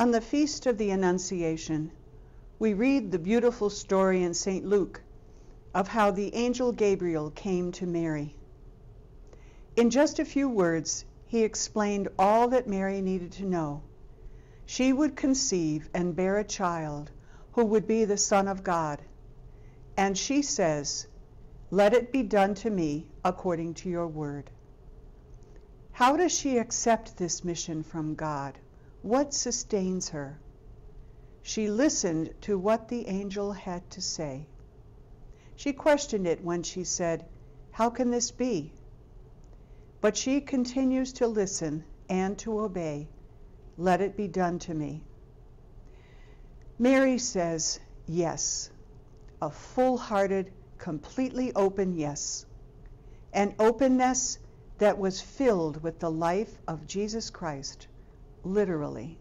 On the Feast of the Annunciation, we read the beautiful story in St. Luke of how the angel Gabriel came to Mary. In just a few words, he explained all that Mary needed to know. She would conceive and bear a child who would be the Son of God. And she says, "Let it be done to me according to your word." How does she accept this mission from God? What sustains her? She listened to what the angel had to say. She questioned it when she said, "How can this be?" But she continues to listen and to obey. "Let it be done to me." Mary says yes, a full-hearted, completely open yes, an openness that was filled with the life of Jesus Christ, literally.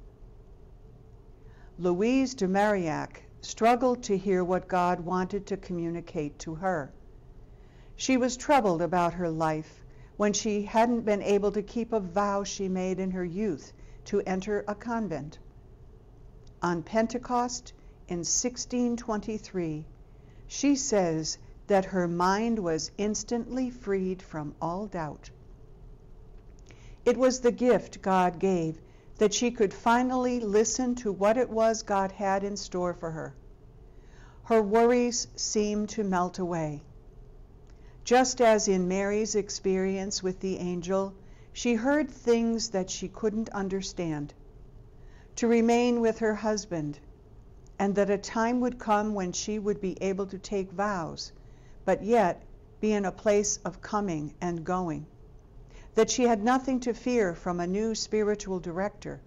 Louise de Marillac struggled to hear what God wanted to communicate to her. She was troubled about her life when she hadn't been able to keep a vow she made in her youth to enter a convent. On Pentecost in 1623, she says that her mind was instantly freed from all doubt. It was the gift God gave that she could finally listen to what it was God had in store for her. Her worries seemed to melt away. Just as in Mary's experience with the angel, she heard things that she couldn't understand. To remain with her husband, and that a time would come when she would be able to take vows, but yet be in a place of coming and going. That she had nothing to fear from a new spiritual director,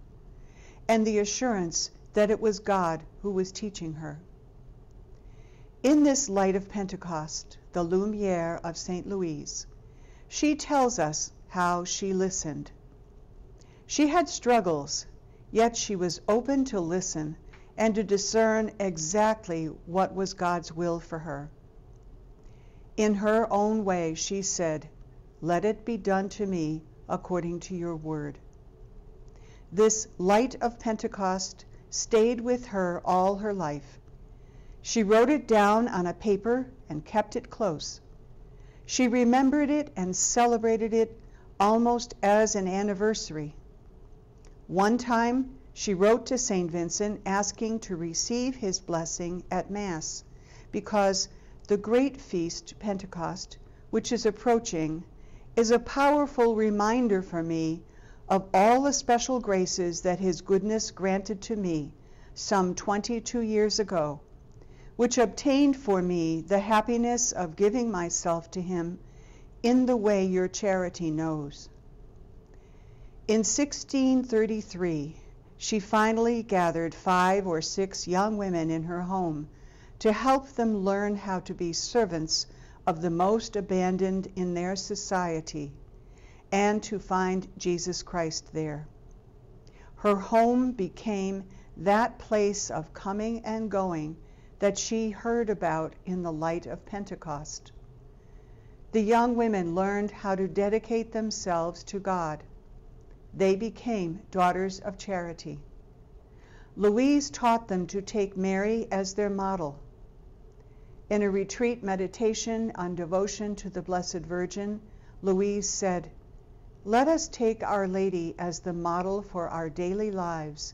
and the assurance that it was God who was teaching her. In this light of Pentecost, the Lumiere of St. Louise, she tells us how she listened. She had struggles, yet she was open to listen and to discern exactly what was God's will for her. In her own way, she said, "Let it be done to me according to your word." This light of Pentecost stayed with her all her life. She wrote it down on a paper and kept it close. She remembered it and celebrated it almost as an anniversary. One time, she wrote to St. Vincent asking to receive his blessing at Mass, because the great feast, Pentecost, which is approaching, is a powerful reminder for me of all the special graces that his goodness granted to me some 22 years ago, which obtained for me the happiness of giving myself to him in the way your charity knows. In 1633, she finally gathered 5 or 6 young women in her home to help them learn how to be servants of the most abandoned in their society and to find Jesus Christ there. Her home became that place of coming and going that she heard about in the light of Pentecost. The young women learned how to dedicate themselves to God. They became daughters of charity. Louise taught them to take Mary as their model. In a retreat meditation on devotion to the Blessed Virgin, Louise said, "Let us take Our Lady as the model for our daily lives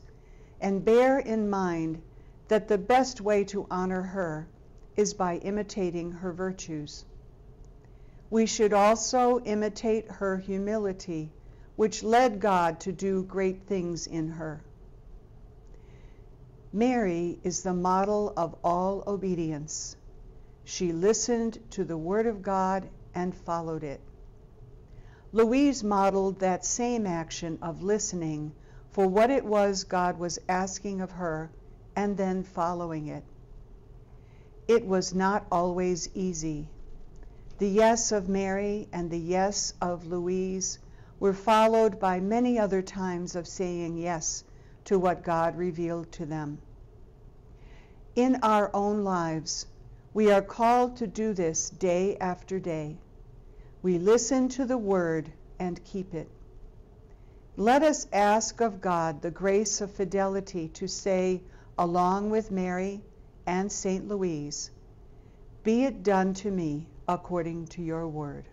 and bear in mind that the best way to honor her is by imitating her virtues. We should also imitate her humility, which led God to do great things in her." Mary is the model of all obedience. She listened to the Word of God and followed it. Louise modeled that same action of listening for what it was God was asking of her and then following it. It was not always easy. The yes of Mary and the yes of Louise were followed by many other times of saying yes to what God revealed to them. In our own lives, we are called to do this day after day. We listen to the Word and keep it. Let us ask of God the grace of fidelity to say, along with Mary and St. Louise, "Be it done to me according to your word."